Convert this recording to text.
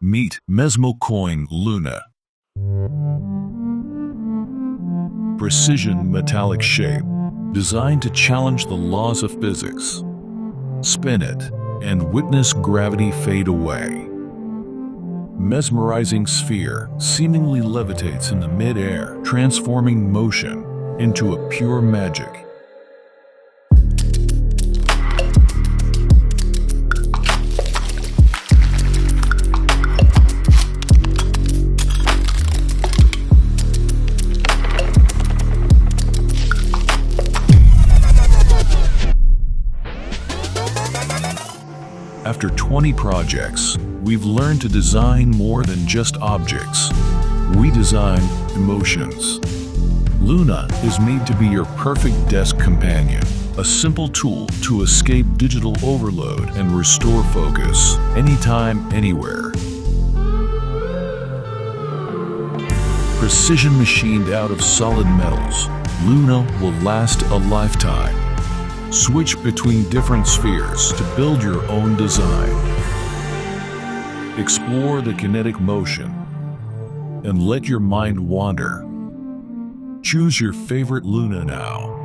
Meet Mezmocoin Luna. Precision metallic shape, designed to challenge the laws of physics. Spin it and witness gravity fade away. Mesmerizing sphere seemingly levitates in the mid-air, transforming motion into a pure magic. After 20 projects, we've learned to design more than just objects. We design emotions. Luna is made to be your perfect desk companion, a simple tool to escape digital overload and restore focus anytime, anywhere. Precision machined out of solid metals, Luna will last a lifetime. Switch between different spheres to build your own design. Explore the kinetic motion and let your mind wander. Choose your favorite Luna now.